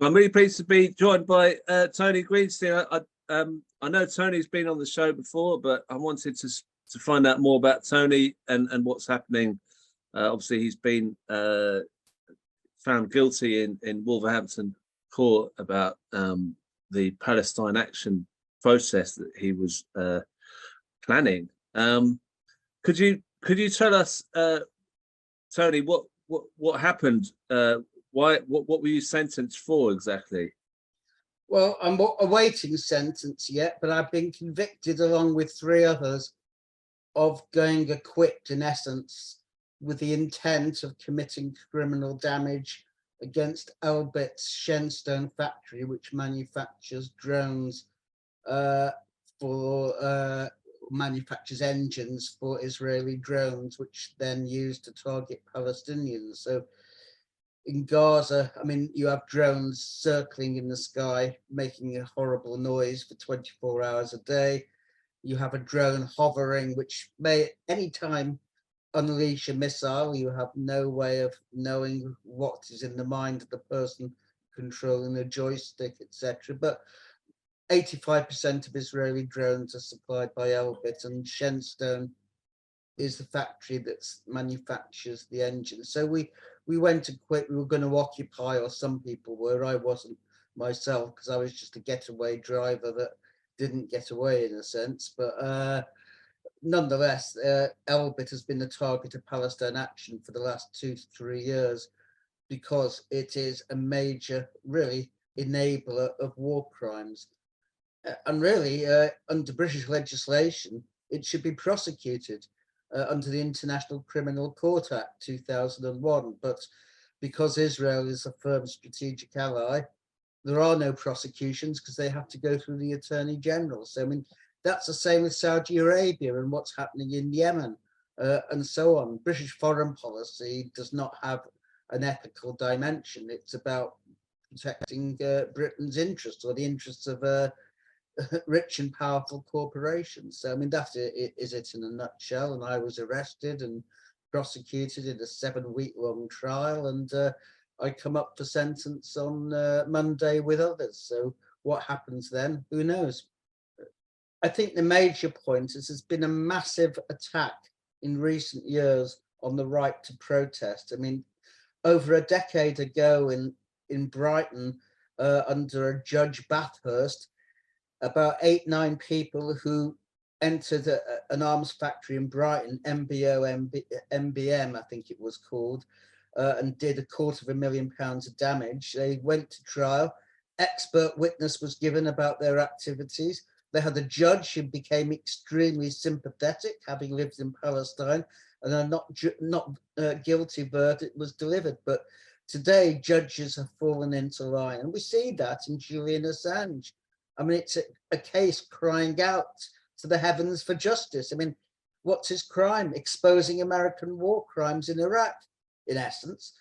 I'm really pleased to be joined by Tony Greenstein. I know Tony's been on the show before, but I wanted to find out more about Tony and what's happening. Obviously, he's been found guilty in Wolverhampton court about the Palestine Action process that he was planning. Could you tell us, Tony, what happened? What were you sentenced for exactly? Well, I'm awaiting sentence yet, but I've been convicted along with 3 others of going acquit, in essence, with the intent of committing criminal damage against Elbit's Shenstone factory, which manufactures drones manufactures engines for Israeli drones, which then used to target Palestinians. So in Gaza, I mean, you have drones circling in the sky, making a horrible noise for 24 hours a day. You have a drone hovering, which may at any time unleash a missile. You have no way of knowing what is in the mind of the person controlling the joystick, etc. But 85% of Israeli drones are supplied by Elbit, and Shenstone is the factory that manufactures the engine. So we went to quit. We were going to occupy, or some people were. I wasn't myself, because I was just a getaway driver that didn't get away, in a sense. But nonetheless, Elbit has been the target of Palestine Action for the last 2 to 3 years, because it is a major, really, enabler of war crimes. And really, under British legislation, it should be prosecuted under the International Criminal Court Act 2001. But because Israel is a firm strategic ally, there are no prosecutions, because they have to go through the Attorney General. So, I mean, that's the same with Saudi Arabia and what's happening in Yemen and so on. British foreign policy does not have an ethical dimension. It's about protecting Britain's interests, or the interests of rich and powerful corporations. So, I mean, that is it in a nutshell. And I was arrested and prosecuted in a 7-week-long trial, and I come up for sentence on Monday with others. So what happens then? Who knows? I think the major point is there's been a massive attack in recent years on the right to protest. I mean, over a decade ago in Brighton, under a Judge Bathurst, about 8-9 people who entered an arms factory in Brighton, MBM, I think it was called, and did £250,000 of damage. They went to trial. Expert witness was given about their activities. They had a judge who became extremely sympathetic, having lived in Palestine, and a not guilty verdict was delivered. But today, judges have fallen into line, and we see that in Julian Assange. I mean, it's a case crying out to the heavens for justice. I mean, what's his crime? Exposing American war crimes in Iraq, in essence.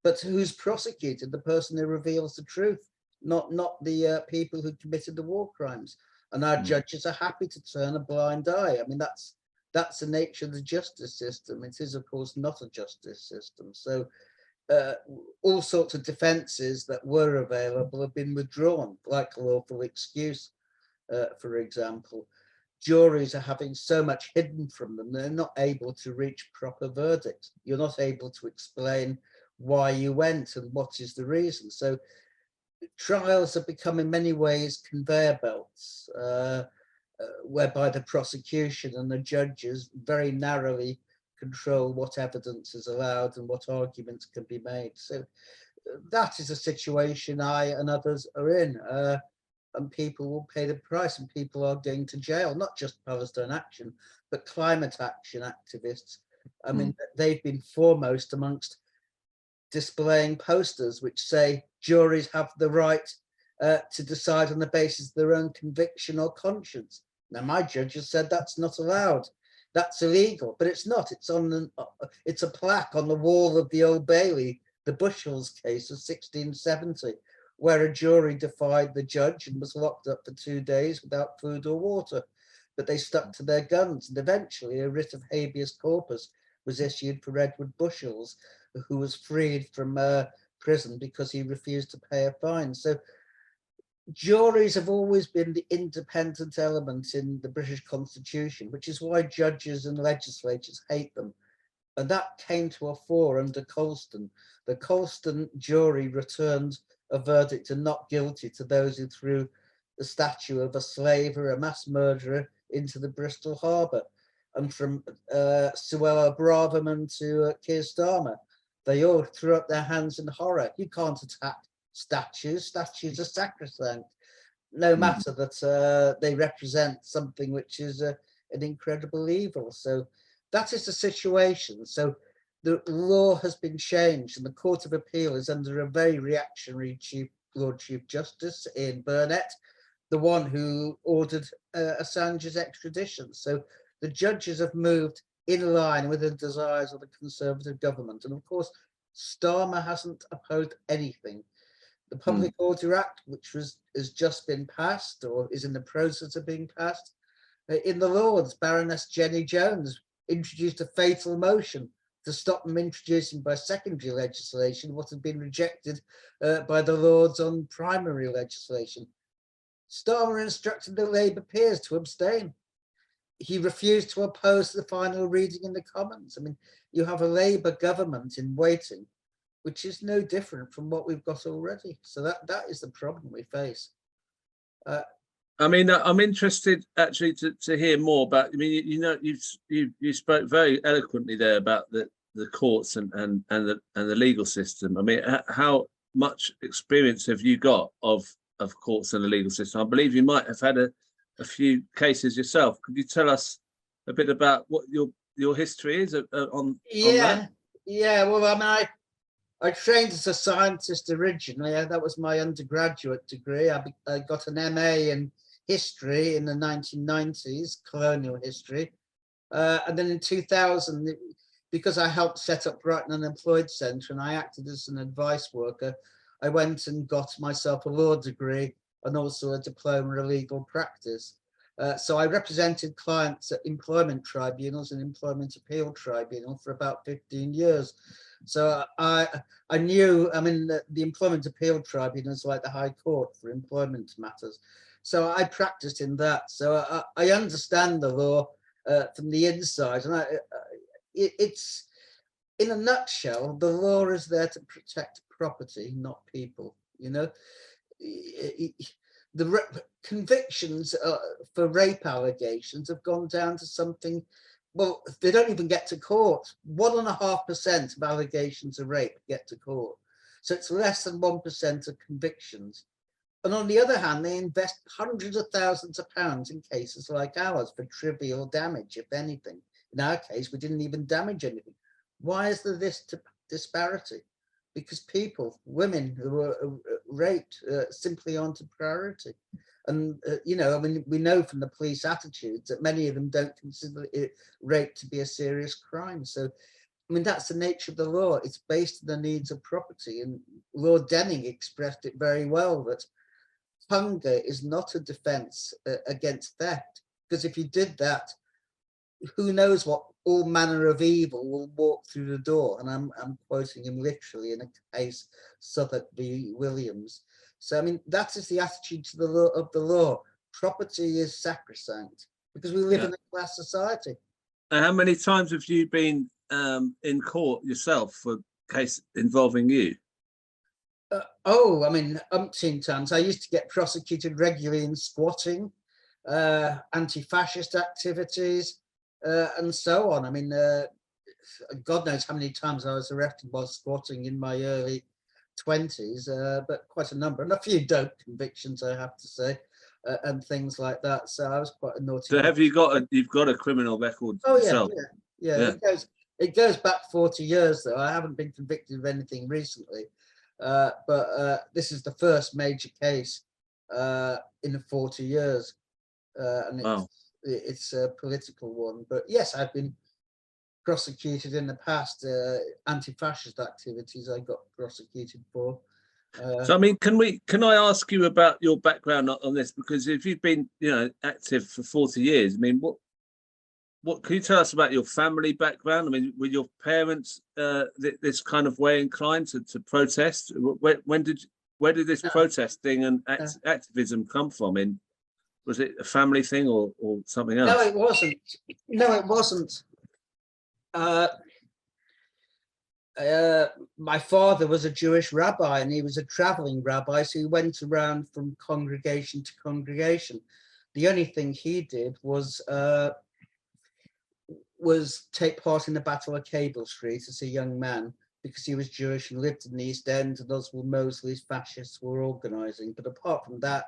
But who's prosecuted? The person who reveals the truth, not the people who committed the war crimes. And our judges are happy to turn a blind eye. I mean, that's the nature of the justice system. It is, of course, not a justice system. So all sorts of defences that were available have been withdrawn, like lawful excuse, for example. Juries are having so much hidden from them, they're not able to reach proper verdicts. You're not able to explain why you went and what is the reason. So trials have become in many ways conveyor belts, whereby the prosecution and the judges very narrowly control what evidence is allowed and what arguments can be made. So that is a situation I and others are in, and people will pay the price, and people are going to jail, not just Palestine Action, but climate action activists. I mean, they've been foremost amongst displaying posters which say juries have the right to decide on the basis of their own conviction or conscience. Now, my judge has said that's not allowed. That's illegal, but it's not. It's a plaque on the wall of the Old Bailey, the Bushels case of 1670, where a jury defied the judge and was locked up for 2 days without food or water. But they stuck to their guns, and eventually a writ of habeas corpus was issued for Edward Bushels, who was freed from prison because he refused to pay a fine. So juries have always been the independent element in the British Constitution, which is why judges and legislators hate them. And that came to a fore under Colston. The Colston jury returned a verdict of not guilty to those who threw the statue of a slaver, a mass murderer, into the Bristol Harbour. And from Suella Braverman to Keir Starmer, they all threw up their hands in horror. You can't attack statues. Statues are sacrosanct, no matter that they represent something which is an incredible evil. So that is the situation. So the law has been changed, and the Court of Appeal is under a very reactionary Lord Chief Justice, Ian Burnett, the one who ordered Assange's extradition. So the judges have moved in line with the desires of the Conservative government. And of course, Starmer hasn't opposed anything. The Public Order Act, which has just been passed or is in the process of being passed, in the Lords, Baroness Jenny Jones introduced a fatal motion to stop them introducing by secondary legislation what had been rejected by the Lords on primary legislation. Starmer instructed the Labour peers to abstain. He refused to oppose the final reading in the Commons. I mean, you have a Labour government in waiting, which is no different from what we've got already. So that is the problem we face. I mean, I'm interested actually to hear more about. I mean, you spoke very eloquently there about the courts and the legal system. I mean, how much experience have you got of courts and the legal system? I believe you might have had a few cases yourself. Could you tell us a bit about what your history is on that? Yeah. Well, I mean, I trained as a scientist originally. That was my undergraduate degree. I got an MA in history in the 1990s, colonial history. And then in 2000, because I helped set up Brighton Unemployed Centre and I acted as an advice worker, I went and got myself a law degree and also a diploma of legal practice. So I represented clients at employment tribunals and employment appeal tribunal for about 15 years. So I knew, I mean, the employment appeal tribunal is like the High Court for employment matters. So I practiced in that. So I understand the law from the inside. And it's, in a nutshell, the law is there to protect property, not people, you know. The convictions for rape allegations have gone down to something, well, they don't even get to court. 1.5% of allegations of rape get to court. So it's less than 1% of convictions. And on the other hand, they invest hundreds of thousands of pounds in cases like ours for trivial damage, if anything. In our case, we didn't even damage anything. Why is there this disparity? Because people, women who were raped simply aren't a priority. And, you know, I mean, we know from the police attitudes that many of them don't consider rape to be a serious crime. So, I mean, that's the nature of the law. It's based on the needs of property. And Lord Denning expressed it very well, that hunger is not a defense against theft. Because if you did that, who knows what all manner of evil will walk through the door. And I'm quoting him literally in a case, Southwark v. Williams. So, I mean, that is the attitude to the law of the law. Property is sacrosanct because we live in a class society. And how many times have you been in court yourself for a case involving you? I mean, umpteen times. I used to get prosecuted regularly in squatting, anti-fascist activities, and so on. I mean, God knows how many times I was arrested while squatting in my early 20s, but quite a number, and a few dope convictions, I have to say, and things like that. So I was quite a naughty. So have you've got a criminal record yourself? Yeah. It goes back 40 years though. I haven't been convicted of anything recently, but this is the first major case in 40 years, and it's a political one. But yes, I've been prosecuted in the past. Anti-fascist activities I got prosecuted for. So I mean, can I ask you about your background on this? Because if you've been, you know, active for 40 years, I mean, what can you tell us about your family background? I mean, were your parents this kind of way inclined to protest? Where did this protesting and activism come from? Was it a family thing or something else? No, it wasn't. No, it wasn't. My father was a Jewish rabbi, and he was a traveling rabbi, so he went around from congregation to congregation. The only thing he did was take part in the Battle of Cable Street as a young man, because he was Jewish and lived in the East End, and Oswald Mosley's fascists were organizing. But apart from that,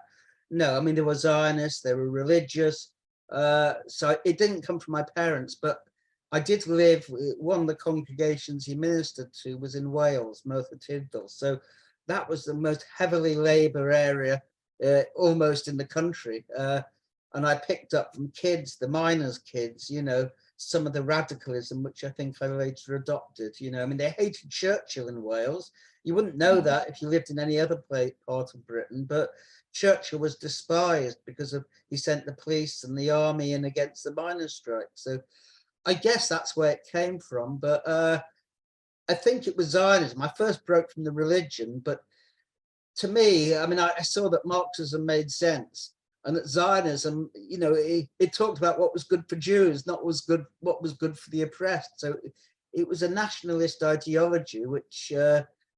no, I mean, there were Zionists, they were religious, so it didn't come from my parents. But I did live, one of the congregations he ministered to was in Wales, Merthyr Tydfil. So that was the most heavily Labour area almost in the country. And I picked up from kids, the miners' kids, you know, some of the radicalism, which I think I later adopted. You know, I mean, they hated Churchill in Wales. You wouldn't know that if you lived in any other part of Britain, but Churchill was despised because he sent the police and the army in against the miners' strike. So I guess that's where it came from. But I think it was Zionism. I first broke from the religion, but to me, I mean, I saw that Marxism made sense, and that Zionism, you know, it talked about what was good for Jews, not what was good for the oppressed. So it was a nationalist ideology which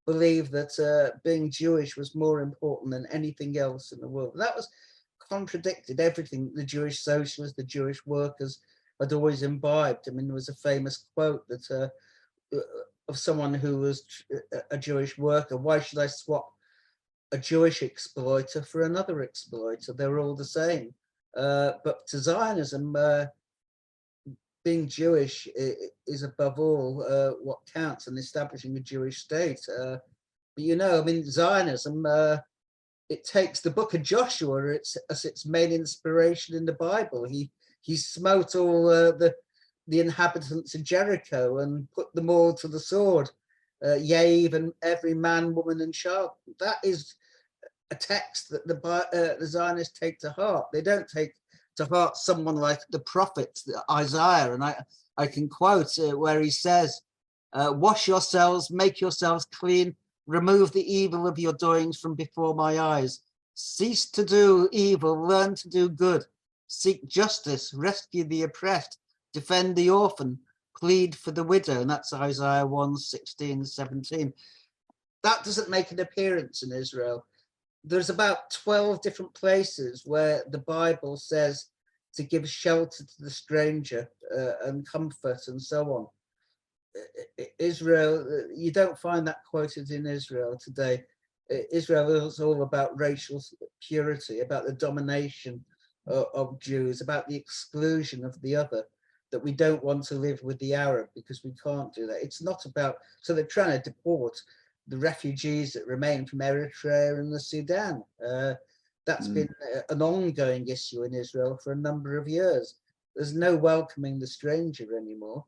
believed that being Jewish was more important than anything else in the world. That was contradicted everything the Jewish socialists, the Jewish workers had always imbibed. I mean, there was a famous quote that of someone who was a Jewish worker: "Why should I swap a Jewish exploiter for another exploiter? They're all the same." But to Zionism, being Jewish is above all what counts, and establishing a Jewish state. But you know, I mean, Zionism, it takes the book of Joshua as its main inspiration in the Bible. He smote all the inhabitants of Jericho and put them all to the sword. Yea, even every man, woman, and child. That is a text that the Zionists take to heart. They don't take to heart someone like the prophet Isaiah, and I can quote where he says, "Wash yourselves, make yourselves clean, remove the evil of your doings from before my eyes. Cease to do evil, learn to do good. Seek justice, rescue the oppressed, defend the orphan, plead for the widow." And that's Isaiah 1:16-17. That doesn't make an appearance in Israel. There's about 12 different places where the Bible says to give shelter to the stranger and comfort and so on. Israel, you don't find that quoted in Israel today. Israel is all about racial purity, about the domination of Jews, about the exclusion of the other, that we don't want to live with the Arab because we can't do that. It's not about, so they're trying to deport the refugees that remain from Eritrea and the Sudan. That's been an ongoing issue in Israel for a number of years. There's no welcoming the stranger anymore.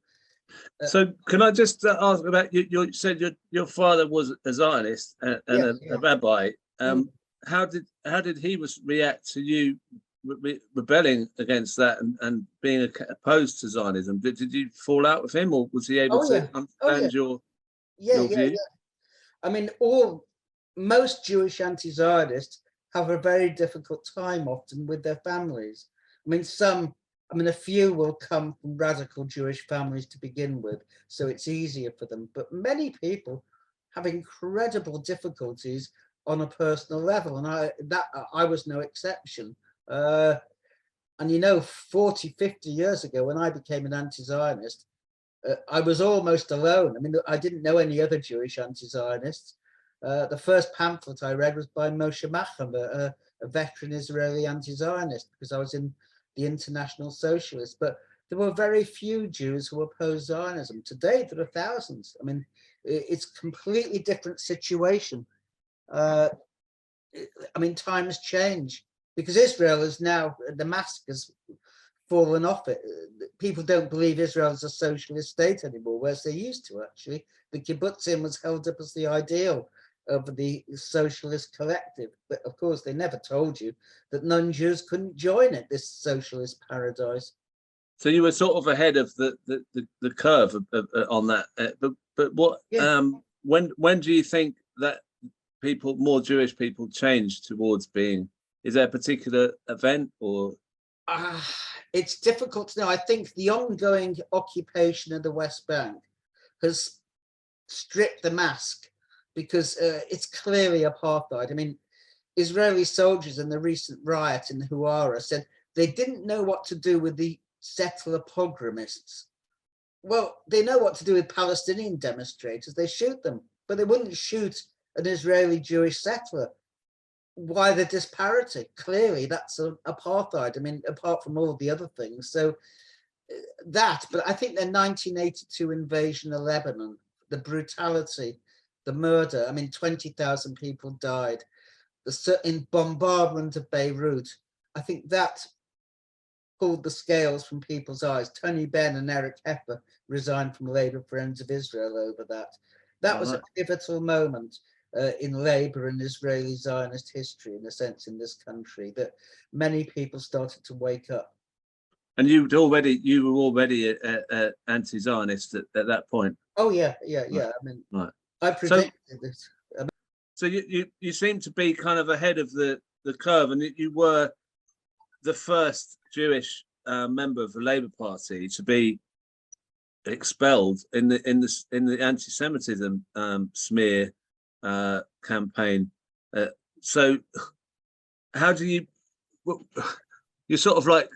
So can I just ask about you said your father was a Zionist and yes, a rabbi. How did he react to you rebelling against that and being opposed to Zionism? Did you fall out with him, or was he able to understand your view? I mean, most Jewish anti-Zionists have a very difficult time often with their families. I mean, a few will come from radical Jewish families to begin with, so it's easier for them. But many people have incredible difficulties on a personal level, and I was no exception. And you know, 40, 50 years ago, when I became an anti-Zionist, I was almost alone. I mean, I didn't know any other Jewish anti-Zionists. The first pamphlet I read was by Moshe Machem, a veteran Israeli anti-Zionist, because I was in the International Socialists. But there were very few Jews who opposed Zionism. Today, there are thousands. I mean, it's a completely different situation. I mean, times change, because Israel is now, the mask has fallen off it. People don't believe Israel is a socialist state anymore, whereas they used to, actually. The kibbutzim was held up as the ideal of the socialist collective. But of course, they never told you that non-Jews couldn't join it, this socialist paradise. So you were sort of ahead of the curve on that. But what when do you think that more Jewish people change towards being? Is there a particular event or? It's difficult to know. I think the ongoing occupation of the West Bank has stripped the mask, because it's clearly apartheid. I mean, Israeli soldiers in the recent riot in Huara said they didn't know what to do with the settler pogromists. Well, they know what to do with Palestinian demonstrators. They shoot them, but they wouldn't shoot an Israeli Jewish settler. Why the disparity? Clearly, that's apartheid. I mean, apart from all the other things. So that, but I think the 1982 invasion of Lebanon, the brutality, the murder, I mean, 20,000 people died. The bombardment of Beirut, I think that pulled the scales from people's eyes. Tony Benn and Eric Hepper resigned from Labour Friends of Israel over that. That was a pivotal moment in Labour and Israeli Zionist history, in a sense, in this country, that many people started to wake up. And you were already anti-Zionist at that point. Oh yeah. I mean, I predicted this. So you seem to be kind of ahead of the curve, and you were the first Jewish member of the Labour Party to be expelled in the anti-Semitism smear campaign. So how do you're sort of like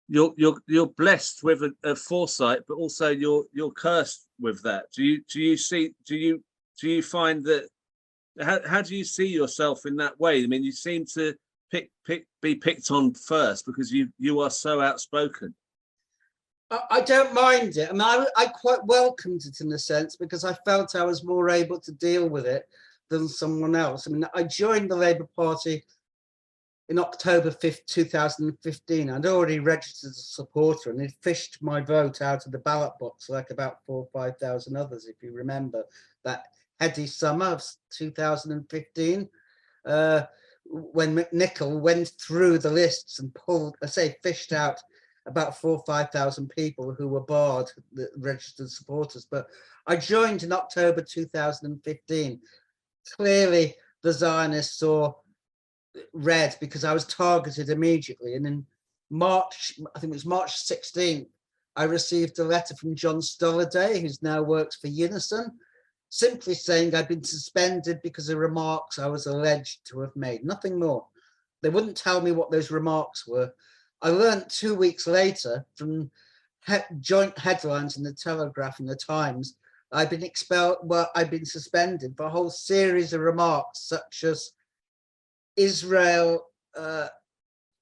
you're blessed with a foresight, but also you're cursed with that. Do you find that? How do you see yourself in that way? I mean, you seem to be picked on first because you are so outspoken. I don't mind it. I mean, I quite welcomed it in a sense, because I felt I was more able to deal with it than someone else. I mean, I joined the Labour Party in October 5th, 2015. I'd already registered as a supporter, and it fished my vote out of the ballot box like about 4,000 or 5,000 others, if you remember that heady summer of 2015, when McNichol went through the lists and fished out about 4,000 or 5,000 people who were barred, the registered supporters. But I joined in October 2015. Clearly, the Zionists saw red, because I was targeted immediately. And in March, I think it was March 16th, I received a letter from John Stolliday, who now works for Unison, simply saying I'd been suspended because of remarks I was alleged to have made, nothing more. They wouldn't tell me what those remarks were. I learned 2 weeks later from joint headlines in the Telegraph and the Times, I've been expelled, I've been suspended for a whole series of remarks, such as Israel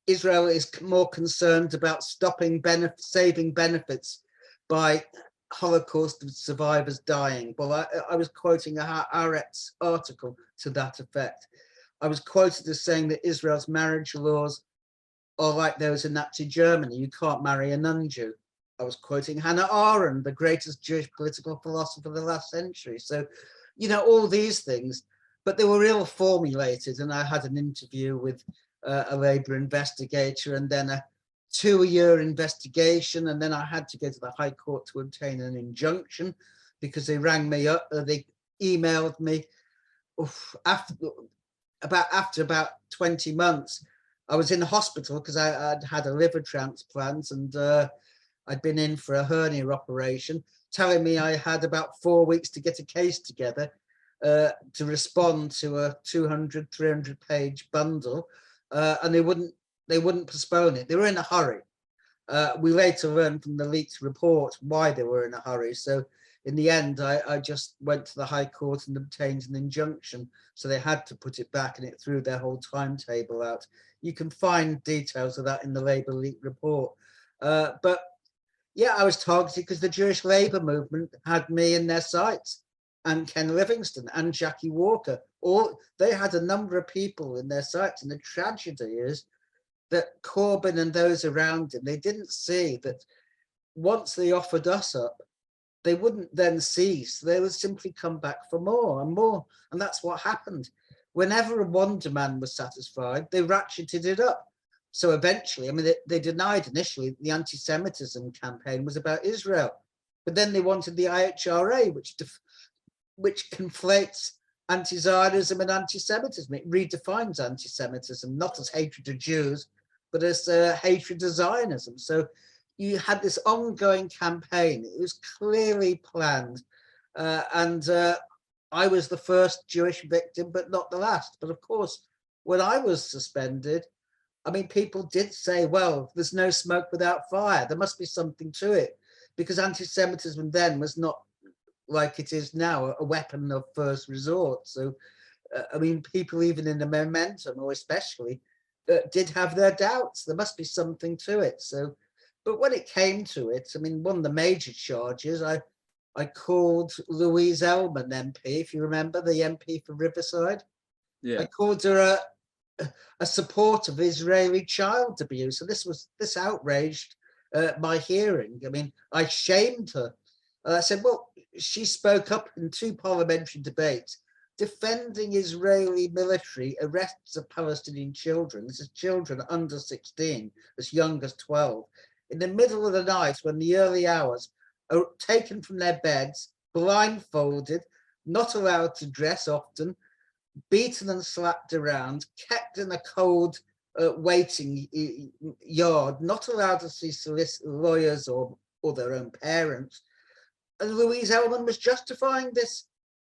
is more concerned about saving benefits by Holocaust survivors dying. Well, I was quoting a Haaretz article to that effect. I was quoted as saying that Israel's marriage laws are like those in Nazi Germany. You can't marry a non-Jew. I was quoting Hannah Arendt, the greatest Jewish political philosopher of the last century. So, you know, all these things, but they were ill formulated. And I had an interview with a Labour investigator, and then a 2-year investigation. And then I had to go to the High Court to obtain an injunction, because they rang me up, they emailed me after about 20 months. I was in the hospital because I'd had a liver transplant, and I'd been in for a hernia operation, telling me I had about 4 weeks to get a case together to respond to a 200, 300-page bundle, and they wouldn't postpone it. They were in a hurry. We later learned from the leaked report why they were in a hurry. So in the end, I just went to the High Court and obtained an injunction. So they had to put it back, and it threw their whole timetable out. You can find details of that in the Labour leaked report. But yeah, I was targeted because the Jewish Labour movement had me in their sights, and Ken Livingstone and Jackie Walker. They had a number of people in their sights. And the tragedy is that Corbyn and those around him, they didn't see that once they offered us up, they wouldn't then cease. They would simply come back for more and more. And that's what happened. Whenever one demand was satisfied, they ratcheted it up. So eventually, I mean, they denied initially the anti-Semitism campaign was about Israel, but then they wanted the IHRA, which conflates anti-Zionism and anti-Semitism. It redefines anti-Semitism, not as hatred of Jews, but as hatred of Zionism. So you had this ongoing campaign. It was clearly planned. And I was the first Jewish victim, but not the last. But of course, when I was suspended, I mean, people did say, well, there's no smoke without fire. There must be something to it, because anti-Semitism then was not like it is now, a weapon of first resort. So, I mean, people even in the momentum, or especially, did have their doubts. There must be something to it. So, but when it came to it, I mean, one of the major charges, I called Louise Ellman MP, if you remember, the MP for Riverside. Yeah. I called her a support of Israeli child abuse. So this outraged my hearing. I mean, I shamed her. I said, well, she spoke up in 2 parliamentary debates defending Israeli military arrests of Palestinian children. This is children under 16, as young as 12, in the middle of the night when the early hours are taken from their beds, blindfolded, not allowed to dress often, beaten and slapped around, kept in a cold waiting yard, not allowed to see lawyers or their own parents. And Louise Ellman was justifying this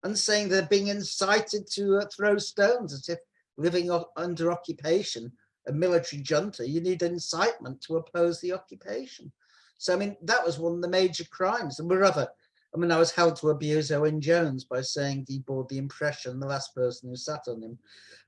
and saying they're being incited to throw stones, as if living under occupation, a military junta, you need incitement to oppose the occupation. So, I mean, that was one of the major crimes. And I was held to abuse Owen Jones by saying he bore the impression, the last person who sat on him,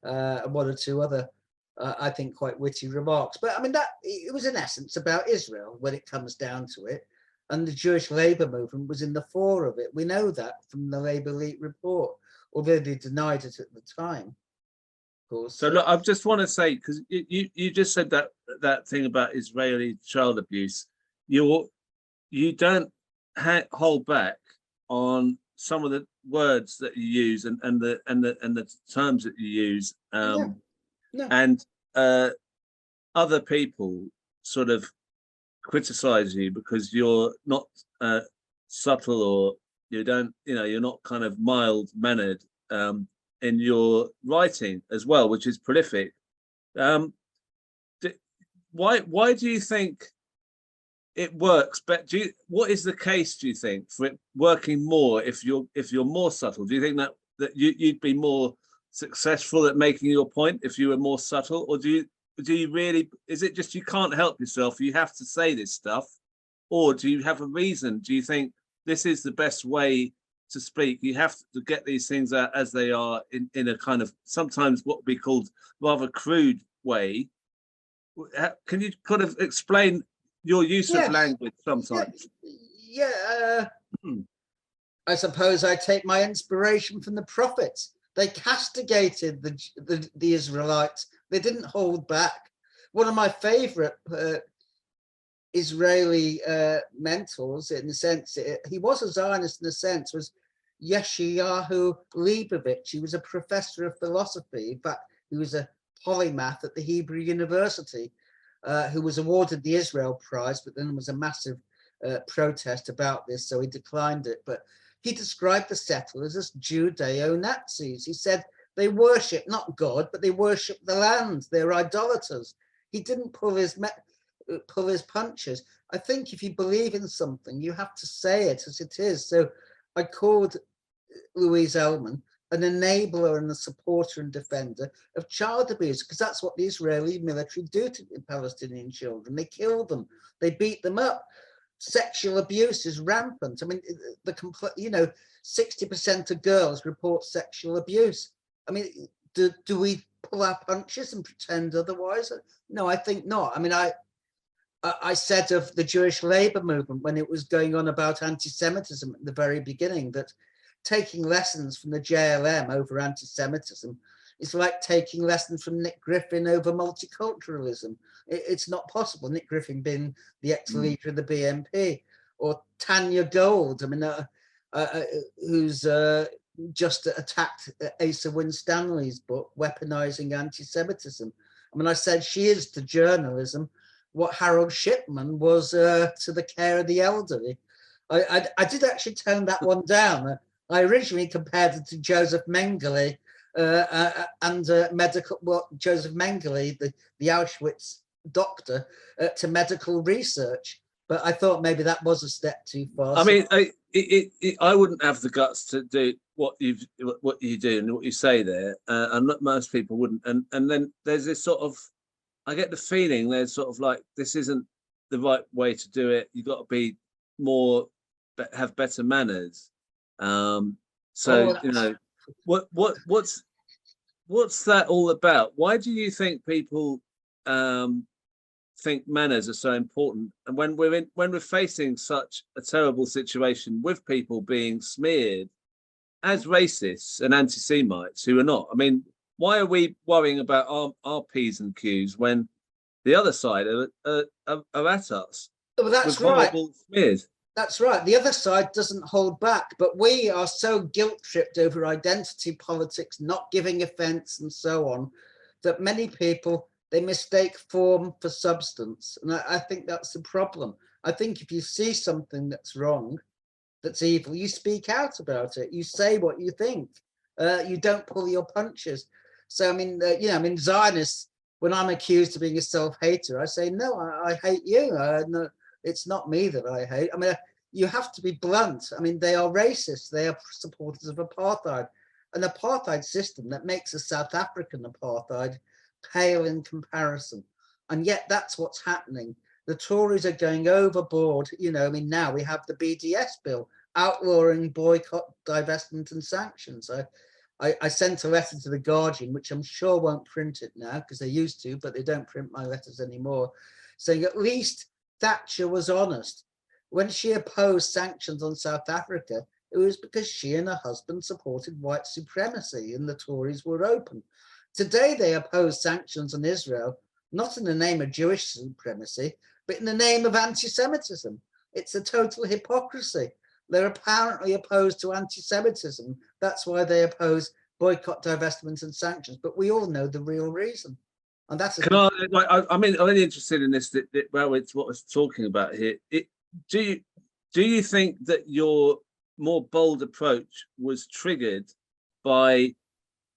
and 1 or 2 other, I think, quite witty remarks. But I mean, it was in essence about Israel when it comes down to it. And the Jewish labor movement was in the fore of it. We know that from the Labour Elite report, although they denied it at the time, of course. So look, I just want to say, because you just said that thing about Israeli child abuse, you don't hold back on some of the words that you use and the terms that you use, No. and other people sort of criticize you because you're not subtle, or you're not kind of mild mannered in your writing as well, which is prolific. Why do you think it works? But what is the case, do you think, for it working more if you're more subtle? Do you think that you'd be more successful at making your point if you were more subtle, or do you really, is it just you can't help yourself, you have to say this stuff, or do you have a reason? Do you think this is the best way to speak? You have to get these things out as they are in a kind of sometimes what would be called rather crude way. Can you kind of explain your use of language sometimes? I suppose I take my inspiration from the prophets. They castigated the Israelites. They didn't hold back. One of my favorite Israeli mentors, in a sense, he was a Zionist in a sense, was Yeshayahu Leibovich. He was a professor of philosophy. In fact, he was a polymath at the Hebrew University, who was awarded the Israel Prize, but then there was a massive protest about this, so he declined it. But he described the settlers as Judeo-Nazis. He said they worship not God, but they worship the land. They're idolaters. He didn't pull his punches. I think if you believe in something, you have to say it as it is. So I called Louise Ellman an enabler and a supporter and defender of child abuse, because that's what the Israeli military do to Palestinian children. They kill them, they beat them up. Sexual abuse is rampant. I mean, 60% of girls report sexual abuse. I mean, do we pull our punches and pretend otherwise? No, I think not. I mean, I said of the Jewish labor movement when it was going on about anti-Semitism at the very beginning, that taking lessons from the JLM over anti-Semitism is like taking lessons from Nick Griffin over multiculturalism. It's not possible. Nick Griffin being the ex-leader of the BNP, or Tanya Gold, I mean, who's just attacked Asa Winstanley's book, Weaponizing Anti-Semitism. I mean, I said she is to journalism what Harold Shipman was to the care of the elderly. I did actually tone that one down. I originally compared it to Joseph Mengele and Joseph Mengele, the Auschwitz doctor, to medical research. But I thought maybe that was a step too far. I mean, I wouldn't have the guts to do what you do and what you say there, and most people wouldn't. And then there's this sort of, I get the feeling there's sort of like, this isn't the right way to do it. You've got to be more, have better manners. You know, what's that all about? Why do you think people think manners are so important? And when we're facing such a terrible situation with people being smeared as racists and anti-Semites who are not, I mean, why are we worrying about our P's and Q's when the other side are at us? Well, that's with horrible smears? That's right. The other side doesn't hold back, but we are so guilt-tripped over identity politics, not giving offence and so on, that many people, they mistake form for substance. And I think that's the problem. I think if you see something that's wrong, that's evil, you speak out about it. You say what you think. You don't pull your punches. So, I mean, I mean, Zionists, when I'm accused of being a self-hater, I say, no, I hate you. No, it's not me that I hate. I mean, you have to be blunt. I mean, they are racist. They are supporters of apartheid. An apartheid system that makes a South African apartheid pale in comparison. And yet that's what's happening. The Tories are going overboard. You know, I mean, now we have the BDS bill outlawing boycott, divestment and sanctions. I sent a letter to the Guardian, which I'm sure won't print it now because they used to, but they don't print my letters anymore, saying at least Thatcher was honest. When she opposed sanctions on South Africa, it was because she and her husband supported white supremacy and the Tories were open. Today, they oppose sanctions on Israel, not in the name of Jewish supremacy, but in the name of anti-Semitism. It's a total hypocrisy. They're apparently opposed to anti-Semitism. That's why they oppose boycott, divestment and sanctions. But we all know the real reason. And that's I mean, I'm really interested in this, well, it's what I was talking about here. Do you think that your more bold approach was triggered by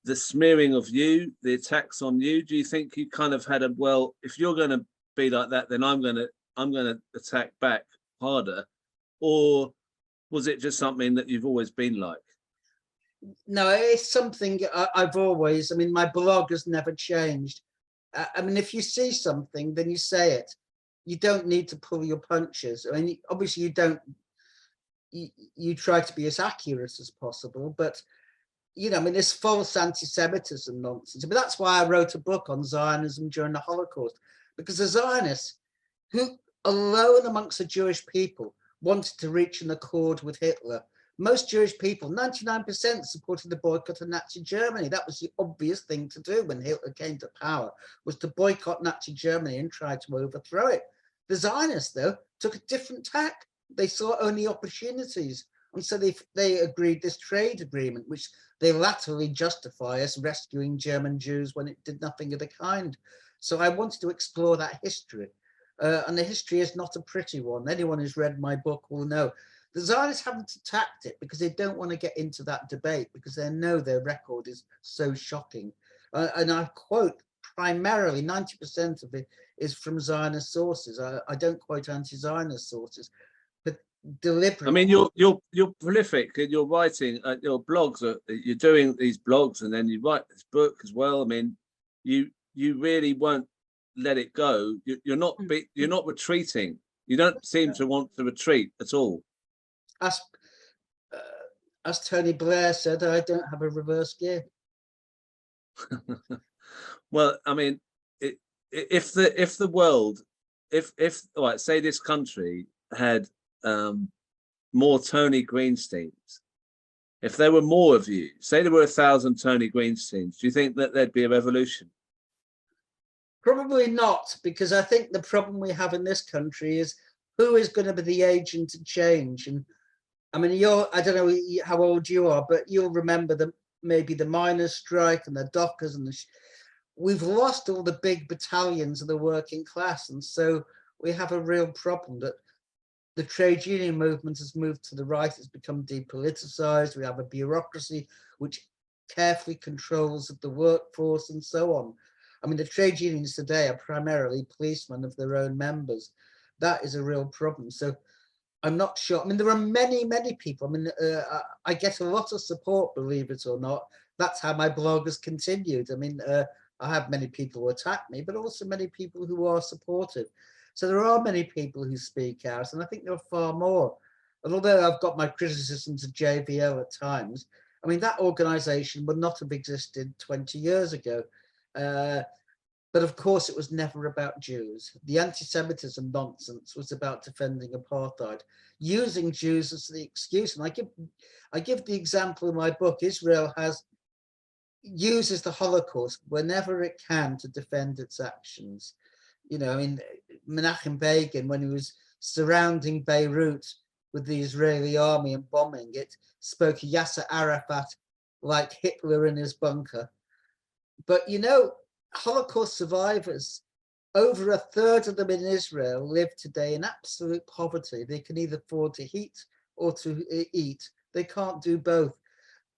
the smearing of you, the attacks on you? Do you think you kind of had well, if you're going to be like that, then I'm going to attack back harder? Or was it just something that you've always been like? No, it's something I've always, I mean, my blog has never changed. I mean, if you see something, then you say it. You don't need to pull your punches. I mean, obviously you try to be as accurate as possible, but you know, I mean, this false anti-Semitism nonsense. I mean, that's why I wrote a book on Zionism during the Holocaust, because the Zionists, who alone amongst the Jewish people wanted to reach an accord with Hitler. Most Jewish people, 99%, supported the boycott of Nazi Germany. That was the obvious thing to do when Hitler came to power, was to boycott Nazi Germany and try to overthrow it. The Zionists, though, took a different tack. They saw only opportunities. And so they agreed this trade agreement, which they latterly justify as rescuing German Jews when it did nothing of the kind. So I wanted to explore that history. And the history is not a pretty one. Anyone who's read my book will know. The Zionists haven't attacked it because they don't want to get into that debate because they know their record is so shocking. And I quote primarily 90% of it is from Zionist sources. I don't quote anti-Zionist sources, but deliberately. I mean, you're prolific in your writing. Your blogs you're doing these blogs, and then you write this book as well. I mean, you really won't let it go. You're not retreating. You don't seem to want to retreat at all. As Tony Blair said, I don't have a reverse gear. Well, I mean, if the world, if right, say this country had more Tony Greensteins, if there were more of you, say there were 1,000 Tony Greensteins, do you think that there'd be a revolution? Probably not, because I think the problem we have in this country is who is going to be the agent of change. And I mean, I don't know how old you are, but you'll remember maybe the miners' strike and the dockers and we've lost all the big battalions of the working class, and so we have a real problem that the trade union movement has moved to the right. It's become depoliticized. We have a bureaucracy which carefully controls the workforce and so on. I mean, the trade unions today are primarily policemen of their own members. That is a real problem. So I'm not sure. I mean, there are many, many people. I mean, I get a lot of support, believe it or not. That's how my blog has continued. I mean, I have many people who attack me, but also many people who are supportive. So there are many people who speak out, and I think there are far more. And although I've got my criticisms of JVL at times, I mean, that organization would not have existed 20 years ago. But of course, it was never about Jews. The anti-Semitism nonsense was about defending apartheid, using Jews as the excuse. And I give the example in my book. Israel uses the Holocaust whenever it can to defend its actions. You know, I mean, Menachem Begin, when he was surrounding Beirut with the Israeli army and bombing it, spoke of Yasser Arafat like Hitler in his bunker. But, you know, Holocaust survivors, over a third of them in Israel live today in absolute poverty. They can either afford to heat or to eat. They can't do both.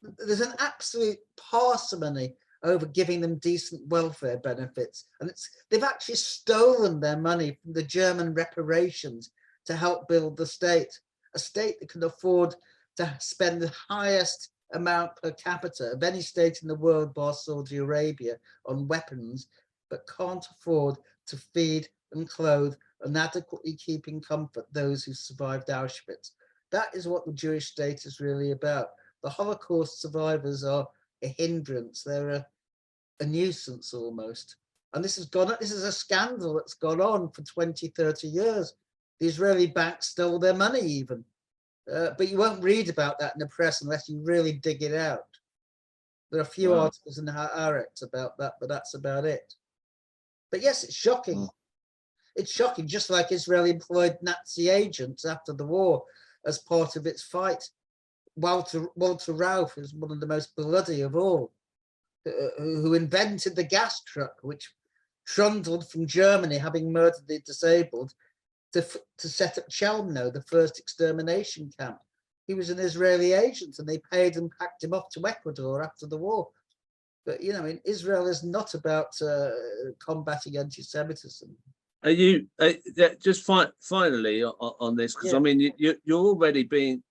There's an absolute parsimony over giving them decent welfare benefits. And they've actually stolen their money from the German reparations to help build the state, a state that can afford to spend the highest amount per capita of any state in the world, bar Saudi Arabia, on weapons, but can't afford to feed and clothe and adequately keep in comfort those who survived Auschwitz. That is what the Jewish state is really about. The Holocaust survivors are a hindrance. They're a nuisance almost. And this is a scandal that's gone on for 20, 30 years. The Israeli banks stole their money even. But you won't read about that in the press unless you really dig it out. There are a few articles in the Haaretz about that, but that's about it. But yes, it's shocking. It's shocking, just like Israel employed Nazi agents after the war as part of its fight. Walter Rauff is one of the most bloody of all, who invented the gas truck, which trundled from Germany, having murdered the disabled, to set up Chelmno, the first extermination camp. He was an Israeli agent, and they paid and packed him off to Ecuador after the war. But, you know, in Israel is not about combating anti-Semitism. Are you just finally on this? Because I mean, you're already being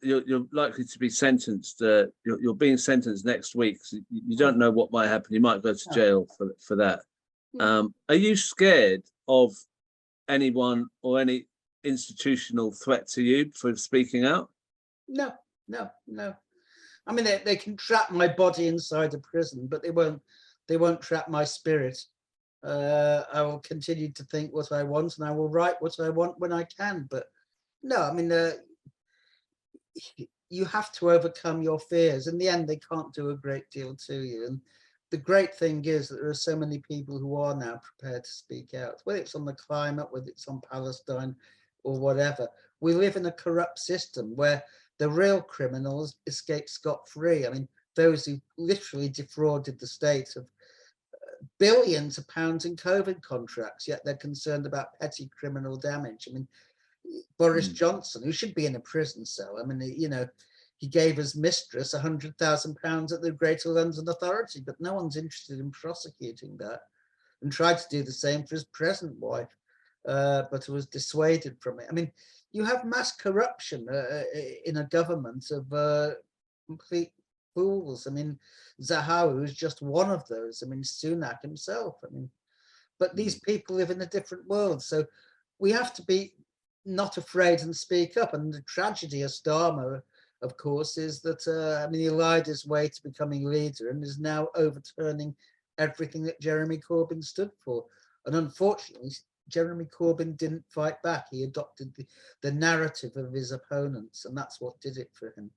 you're likely to be sentenced. You're being sentenced next week. So you don't know what might happen. You might go to jail for that. Are you scared of anyone or any institutional threat to you for speaking out? No. I mean, they can trap my body inside a prison, but they won't trap my spirit. I will continue to think what I want, and I will write what I want when I can. But no, I mean, you have to overcome your fears. In the end, they can't do a great deal to you. And the great thing is that there are so many people who are now prepared to speak out, whether it's on the climate, whether it's on Palestine or whatever. We live in a corrupt system where the real criminals escape scot-free. I mean, those who literally defrauded the state of billions of pounds in COVID contracts, yet they're concerned about petty criminal damage. I mean, Boris Johnson, who should be in a prison cell, I mean, you know, he gave his mistress £100,000 at the Greater London Authority, but no one's interested in prosecuting that, and tried to do the same for his present wife, but was dissuaded from it. I mean, you have mass corruption in a government of complete fools. I mean, Zahawi is just one of those. I mean, Sunak himself. I mean, but these people live in a different world. So we have to be not afraid and speak up. And the tragedy of Starmer, of course, is that, I mean, he lied his way to becoming leader and is now overturning everything that Jeremy Corbyn stood for. And unfortunately, Jeremy Corbyn didn't fight back. He adopted the narrative of his opponents, and that's what did it for him.